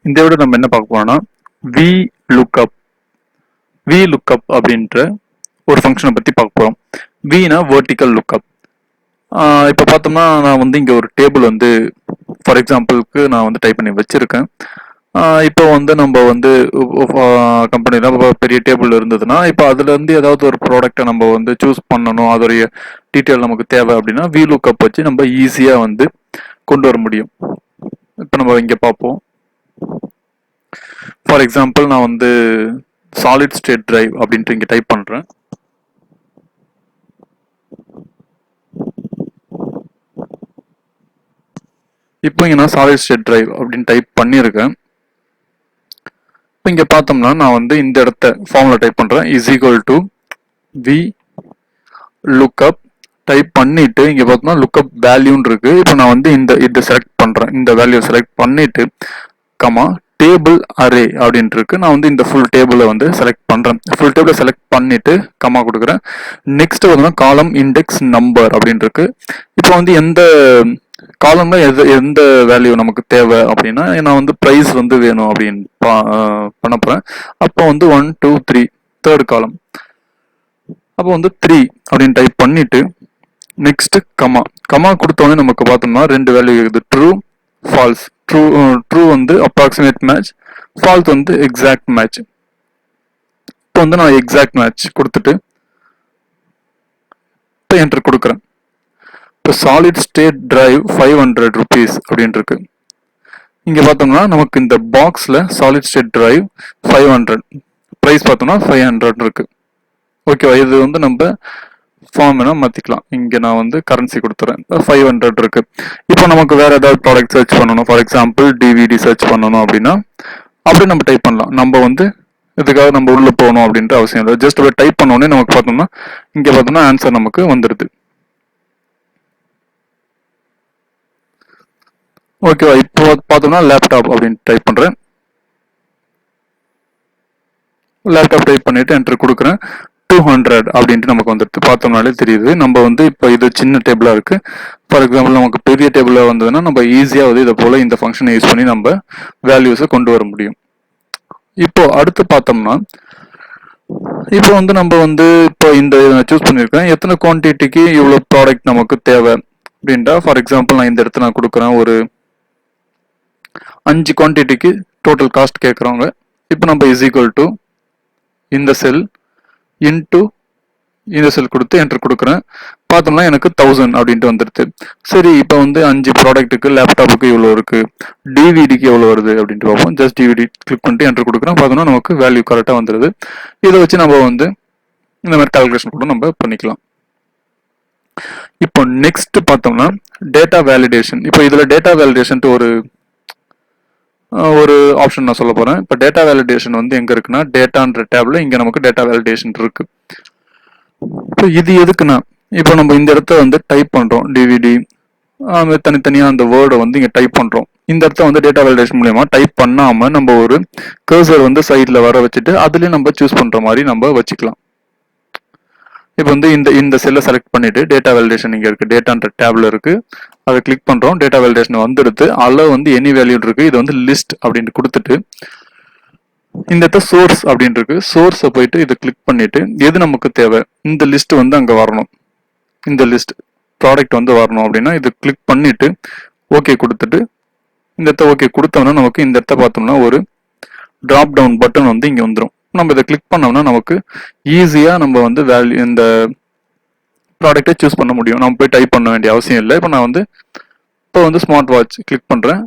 இந்த விட நம்ம என்ன பார்க்க போறோம்னா vlookup vlookup அப்படின்ற ஒரு ஃபங்க்ஷனை பத்தி பார்க்க போறோம். vனா வெர்டிக்கல் லுக்கப். இப்போ பார்த்தோம்னா நான் வந்து இங்க ஒரு டேபிள் வந்து ஃபார் எக்ஸாம்பிளுக்கு நான் வந்து டைப் பண்ணி வச்சிருக்கேன். இப்போ வந்து நம்ம வந்து கம்பெனியில் பெரிய டேபிள் இருந்ததுன்னா இப்போ அதுல இருந்து ஏதாவது ஒரு ப்ராடக்ட்டை நம்ம வந்து சூஸ் பண்ணணும், அதோடைய டீட்டெயில் நமக்கு தேவை அப்படின்னா vlookup வச்சு நம்ம ஈஸியா வந்து கொண்டு வர முடியும். இப்போ நம்ம இங்க பார்ப்போம். ஃபார் எக்ஸாம்பிள் நான் வந்து சாலிட் ஸ்டேட் டிரைவ் அப்படின்ட்டு இங்க டைப் பண்றேன். இப்போ இங்க நான் சாலிட் ஸ்டேட் டிரைவ் அப்படின்னு டைப் பண்ணியிருக்கேன். இப்போ இங்க பார்த்தோம்னா நான் வந்து இந்த இடத்த ஃபார்முலா டைப் பண்றேன் is equal to we lookup type பண்ணிட்டு இங்க பார்த்தோம்னா லுக்அப் வேல்யூன்னு இருக்கு. இப்போ நான் வந்து இதை செலக்ட் பண்றேன், இந்த வேல்யூ செலக்ட் பண்ணிட்டு கமா டேபிள் அரே அப்படின்ட்டு இருக்கு. நான் வந்து இந்த ஃபுல் டேபிளை வந்து செலக்ட் பண்றேன். ஃபுல் டேபிளை செலக்ட் பண்ணிட்டு கமா கொடுக்குறேன். நெக்ஸ்ட் வந்து காலம் இண்டெக்ஸ் நம்பர் அப்படின்னு இருக்கு. இப்போ வந்து எந்த காலம்ல எந்த வேல்யூ நமக்கு தேவை அப்படின்னா நான் வந்து ப்ரைஸ் வந்து வேணும் அப்படின்னு பண்ண போறேன். அப்போ வந்து 1 2 3 தேர்ட் காலம். அப்போ வந்து 3 அப்படின்னு டைப் பண்ணிட்டு நெக்ஸ்ட் கமா கமா கொடுத்தோடனே நமக்கு பார்த்தோம்னா ரெண்டு வேல்யூ இருக்குது, ட்ரூ ஃபால்ஸ். ட்ரூ வந்து அப்ராக்சிமேட் மேட்ச், ஃபால்ஸ் வந்து எக்ஸாக்ட் மேட்ச். இப்போ வந்து நான் எக்ஸாக்ட் மேட்ச் கொடுத்துட்டு இப்போ என்டர் கொடுக்குறேன். இப்போ சாலிட் ஸ்டேட் டிரைவ் 500 rupees அப்படின்னு இருக்கு. இங்க பார்த்தோம்னா நமக்கு இந்த பாக்ஸ்ல சாலிட் ஸ்டேட் டிரைவ் 500, பிரைஸ் பார்த்தோம்னா 500 இருக்கு. ஓகேவா? இது வந்து நம்ம ஃபார்ம் வேணா மாத்திக்கலாம். இங்க நான் வந்து கரன்சி கொடுத்துறேன், 500 இருக்கு. இப்போ நமக்கு வேற ஏதாவது ப்ராடக்ட் சர்ச் பண்ணணும், ஃபார் எக்ஸாம்பிள் டிவிடி சர்ச் பண்ணணும் அப்படின்னா அப்படி நம்ம டைப் பண்ணலாம். நம்ம வந்து இதுக்காக நம்ம உள்ள போகணும் அப்படின்ற அவசியம் இல்லை. ஜஸ்ட் டைப் பண்ண உடனே நமக்கு பார்த்தோம்னா இங்க பார்த்தோம்னா ஆன்சர் நமக்கு வந்துடுது. ஓகேவா? இப்போ பார்த்தோம்னா லேப்டாப் அப்படின்னு டைப் பண்றேன். லேப்டாப் டைப் பண்ணிட்டு என்டர் கொடுக்குறேன். 200 அப்படின்ட்டு நமக்கு வந்துடுது. பார்த்தோம்னாலே தெரியுது. நம்ம வந்து இப்போ இது சின்ன டேபிளா இருக்கு. ஃபார் எக்ஸாம்பிள் நமக்கு பெரிய டேபிளா வந்ததுன்னா நம்ம ஈஸியா வந்து இதை போல இந்த ஃபங்க்ஷனை யூஸ் பண்ணி நம்ம வேல்யூஸை கொண்டு வர முடியும். இப்போ அடுத்து பார்த்தோம்னா இப்போ வந்து நம்ம வந்து இப்போ இந்த சூஸ் பண்ணியிருக்கேன், எத்தனை குவான்டிட்டிக்கு இவ்வளோ ப்ராடக்ட் நமக்கு தேவை அப்படின்ட்டா ஃபார் எக்ஸாம்பிள் நான் இந்த இடத்துல நான் கொடுக்குறேன், ஒரு 5 குவான்டிட்டிக்கு டோட்டல் காஸ்ட் கேட்குறவங்க. இப்போ நம்ம இஸ் ஈக்குவல் டு இந்த செல் இன்டு இந்த செல் கொடுத்து என்டர் கொடுக்குறேன். பார்த்தோம்னா எனக்கு 1000 அப்படின்ட்டு வந்துடுது. சரி, இப்போ வந்து 5 ப்ராடக்ட்டுக்கு லேப்டாப்புக்கு இவ்வளோ இருக்கு, டிவிடிக்கு எவ்வளோ வருது அப்படின்ட்டு பார்ப்போம். ஜஸ்ட் டிவிடி கிளிக் பண்ணிட்டு என்டர் கொடுக்குறேன். பார்த்தோம்னா நமக்கு வேல்யூ கரெக்டாக வந்துடுது. இதை வச்சு நம்ம வந்து இந்த மாதிரி கால்குலேஷன் கூட நம்ம பண்ணிக்கலாம். இப்போ நெக்ஸ்ட் பார்த்தோம்னா டேட்டா வேலிடேஷன். இப்போ இதில் டேட்டா வேலிடேஷன் ஒரு ஆப்ஷன் நான் சொல்ல போறேன். இப்போ டேட்டா வேலிடேஷன் வந்து எங்க இருக்குன்னா டேட்டான்ற டேப்ல இங்க நமக்கு டேட்டா வேலிடேஷன் இருக்கு. இப்போ இது எதுக்குன்னா இப்போ நம்ம இந்த இடத்த வந்து டைப் பண்றோம், டிவிடி தனித்தனியா அந்த வேர்டை வந்து இங்க டைப் பண்றோம். இந்த இடத்த வந்து டேட்டா வேலிடேஷன் மூலமா டைப் பண்ணாம நம்ம ஒரு கர்சர் வந்து சைட்ல வர வச்சுட்டு அதுலயும் நம்ம சூஸ் பண்ற மாதிரி நம்ம வச்சுக்கலாம். இப்போ வந்து இந்த செல்லை செலக்ட் பண்ணிட்டு டேட்டா வேலிடேஷன் இங்க இருக்கு, டேட்டான்ற டேப்ல இருக்கு, அதை கிளிக் பண்றோம். டேட்டா வேலிடேஷன் வந்துடுது. அதில் வந்து எனி வேல்யூ இருக்கு. இது வந்து லிஸ்ட் அப்படின்னு கொடுத்துட்டு இந்த இடத்த சோர்ஸ் அப்படின்னு இருக்கு, சோர்ஸை போயிட்டு இதை கிளிக் பண்ணிட்டு எது நமக்கு தேவை, இந்த லிஸ்ட் வந்து அங்க வரணும், இந்த லிஸ்ட் ப்ராடக்ட் வந்து வரணும் அப்படின்னா இது கிளிக் பண்ணிட்டு ஓகே கொடுத்துட்டு இந்த இடத்த ஓகே கொடுத்தோம்னா நமக்கு இந்த இடத்த பார்த்தோம்னா ஒரு டிராப் டவுன் பட்டன் வந்து இங்க வந்துடும். நம்ம இதை கிளிக் பண்ணோம்னா நமக்கு ஈஸியா நம்ம வந்து வேல்யூ இந்த ப்ராடக்டை சூஸ் பண்ண முடியும். நம்ம போய் டைப் பண்ண வேண்டிய அவசியம் இல்லை. இப்போ நான் வந்து இப்போ வந்து ஸ்மார்ட் வாட்ச் கிளிக் பண்றேன்.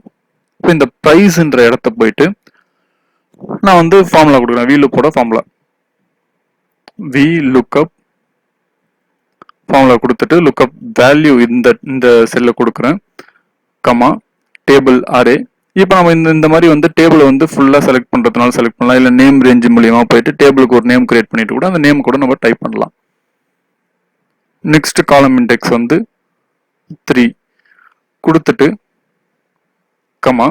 இப்போ இந்த ப்ரைஸ்ன்ற இடத்த போயிட்டு நான் வந்து ஃபார்முலா கொடுக்குறேன், vlookup ஃபார்முலா vlookup ஃபார்முலா கொடுத்துட்டு லுக்அப் வேல்யூ இந்த செல்ல கொடுக்குறேன், கமா டேபிள் அரே. இப்போ நம்ம இந்த மாதிரி வந்து டேபிள் வந்து ஃபுல்லா செலக்ட் பண்றதுனால செலக்ட் பண்ணலாம், இல்லை நேம் ரேஞ்ச் மூலியமா போயிட்டு டேபிளுக்கு ஒரு நேம் கிரியேட் பண்ணிட்டு கூட அந்த நேம் கூட நம்ம டைப் பண்ணலாம். நெக்ஸ்ட் காலம் இண்டெக்ஸ் வந்து 3 கொடுத்துட்டு கமா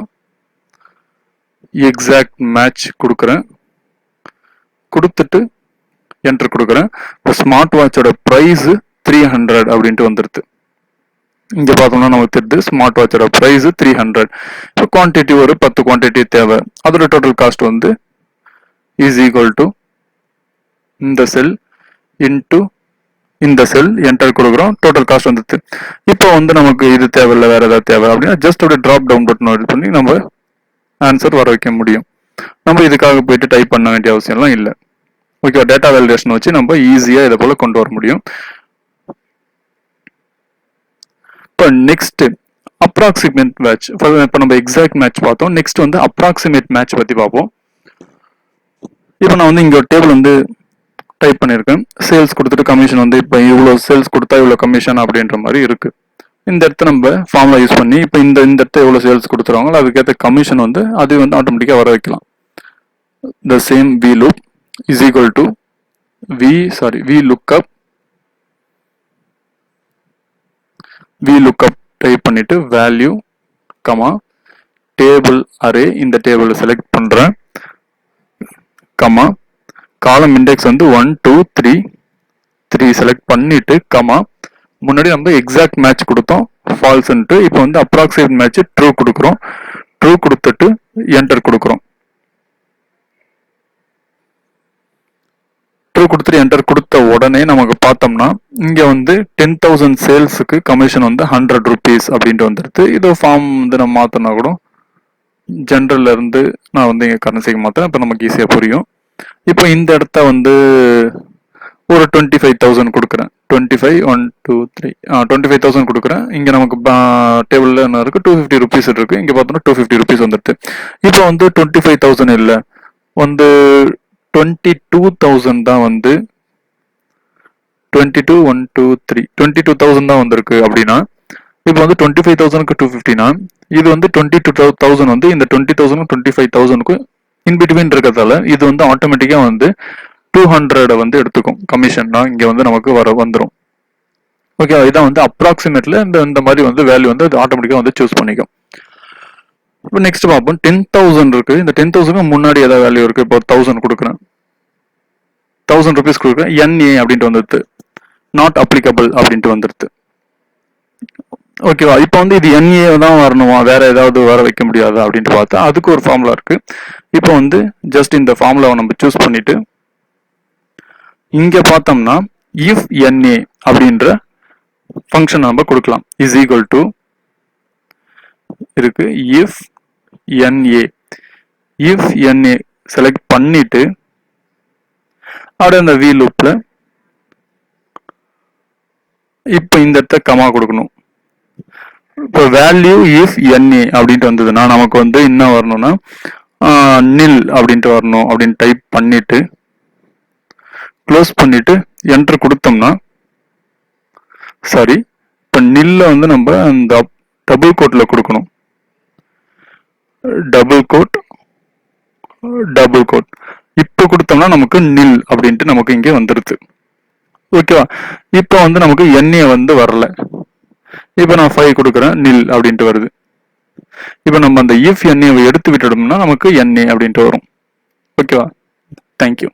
எக்ஸாக்ட் மேட்ச் கொடுக்குறேன், கொடுத்துட்டு என்டர் கொடுக்குறேன். இப்போ ஸ்மார்ட் வாட்சோட ப்ரைஸ் 300 அப்படின்ட்டு வந்துடுது. இங்க பார்த்தோம்னா நமக்கு தெரியுது ஸ்மார்ட் வாட்சோட பிரைஸ் 300. இப்போ குவான்டிட்டி ஒரு 10 குவான்டிட்டி தேவை. அதோட டோட்டல் காஸ்ட் வந்து இஸ் ஈக்குவல் டு இந்த செல் இன்டு இந்த செல் என்டர் கொடுக்குறோம். டோட்டல் காஸ்ட் வந்துட்டு இப்போ வந்து நமக்கு இது தேவையில்லை, வேற ஏதாவது தேவை அப்படின்னா ஜஸ்ட் அப்படியே ட்ராப் டவுன் பட்டன் இது பண்ணி நம்ம ஆன்சர் வர வைக்க முடியும். நம்ம இதுக்காக போயிட்டு டைப் பண்ண வேண்டிய அவசியம்லாம் இல்லை. ஓகே, டேட்டா வேலிடேஷன் வச்சு நம்ம ஈஸியாக இதை போல கொண்டு வர முடியும். இப்போ நெக்ஸ்ட் அப்ராக்சிமேட் மேட்ச். இப்போ நம்ம எக்ஸாக்ட் மேட்ச் பார்த்தோம். நெக்ஸ்ட் வந்து அப்ராக்சிமேட் மேட்ச் பற்றி பார்ப்போம். இப்போ நான் வந்து இங்கே ஒரு டேபிள் வந்து டைப் பண்ணியிருக்கேன். சேல்ஸ் கொடுத்துட்டு கமிஷன் வந்து இப்போ இவ்வளோ சேல்ஸ் கொடுத்தா இவ்வளோ கமிஷன் அப்படின்ற மாதிரி இருக்கு. இந்த இடத்த நம்ம ஃபார்முலா யூஸ் பண்ணி இப்போ இந்த இடத்த எவ்வளோ சேல்ஸ் கொடுத்துருவாங்களோ அதுக்கேற்ற கமிஷன் வந்து அது வந்து ஆட்டோமேட்டிக்காக வர வைக்கலாம். The same V loop is equal to V lookup type பண்ணிட்டு வேல்யூ கமா டேபிள் அரே, இந்த டேபிள் செலக்ட் பண்றேன், கமா காலம் இண்டெக்ஸ் வந்து 1 2 3 செலக்ட் பண்ணிட்டு கமா முன்னாடி நம்ம எக்ஸாக்ட் மேட்ச் கொடுத்தோம் ஃபால்ஸ்ன்ட்டு. இப்போ வந்து அப்ராக்சிமேட் மேட்ச் ட்ரூ கொடுக்குறோம். ட்ரூ கொடுத்துட்டு என்டர் கொடுக்குறோம். ட்ரூ கொடுத்துட்டு என்டர் கொடுத்த உடனே நமக்கு பார்த்தோம்னா இங்க வந்து 10,000 சேல்ஸுக்கு கமிஷன் வந்து 100 rupees அப்படின்ட்டு வந்துடுது. இது ஃபார்ம் வந்து நம்ம மாத்தினா கூட ஜென்ரல்ல இருந்து நான் வந்து இங்க கரன்சிக்கு மாத்திரம். இப்போ நமக்கு ஈஸியா புரியும். இப்போ இந்த இடத்த வந்து ஒரு 25,000 கொடுக்குறேன். 25 1 2 3 25,000 கொடுக்குறேன். இங்க நமக்கு டேபிள்ல என்ன இருக்கு, 250 rupees இருக்கு. இங்க பார்த்தோம்னா 250 rupees வந்துடுது. இப்போ வந்து 25,000 இல்லை, வந்து 22,000 தான் வந்து 22 1 2 3 22,000 தான் வந்திருக்கு. அப்படின்னா இப்போ வந்து 25,000க்கு 250னா இது வந்து 22,000 வந்து இந்த 20,000 25,000க்கு இன்பிட்வீன் இருக்கிறதால இது வந்து ஆட்டோமேட்டிக்கா வந்து 200 வந்து எடுத்துக்கும் கமிஷன் தான் இங்க வந்து நமக்கு வந்துடும். ஓகே, இதான் வந்து அப்ராக்சிமேட்ல இந்த மாதிரி வந்து வேல்யூ வந்து ஆட்டோமேட்டிக்கா வந்து சூஸ் பண்ணிக்கும். இப்போ நெக்ஸ்ட் பார்ப்போம். 10,000 இருக்கு. இந்த 10,000க்கு முன்னாடி ஏதாவது வேல்யூ இருக்கு. இப்போ 1000 கொடுக்குறேன், 1000 rupees கொடுக்குறேன். NA அப்படின்ட்டு வந்துடுது, நாட் அப்ளிகபிள் அப்படின்ட்டு வந்துடுது. ஓகேவா? இப்போ வந்து இது NA தான் வரணுமா, வேற ஏதாவது வர வைக்க முடியாதா அப்படின்ட்டு பார்த்தா அதுக்கு ஒரு ஃபார்முலா இருக்கு. இப்போ வந்து ஜஸ்ட் இந்த ஃபார்முலாவை நம்ம சூஸ் பண்ணிட்டு இங்க பார்த்தோம்னா if NA அப்படின்ற ஃபங்க்ஷன் நம்ம கொடுக்கலாம். இஸ் ஈக்குவல் டு இருக்கு if NA செலக்ட் பண்ணிட்டு அப்படியே அந்த வி லூப்ல இப்போ இந்த இடத்த கமா கொடுக்கணும். இப்போ வேல்யூ இஃப் NA அப்படின்ட்டு வந்ததுன்னா நமக்கு வந்து என்ன வரணும்னா நில் அப்படின்ட்டு வரணும் அப்படின்னு டைப் பண்ணிட்டு க்ளோஸ் பண்ணிட்டு என்டர் கொடுத்தோம்னா சாரி, இப்போ நில்ல வந்து நம்ம இந்த டபுள் கோட்ல கொடுக்கணும். டபுள் கோட் இப்போ கொடுத்தோம்னா நமக்கு நில் அப்படின்ட்டு நமக்கு இங்கே வந்துடுது. ஓகேவா? இப்போ வந்து நமக்கு NA வந்து வரல. இப்போ நான் 5 கொடுக்குறேன், நில் அப்படின்ட்டு வருது. இப்போ நம்ம அந்த இஃப் NA எடுத்து விட்டுட்டோம்னா நமக்கு NA அப்படின்ட்டு வரும். ஓகேவா? தேங்க்யூ.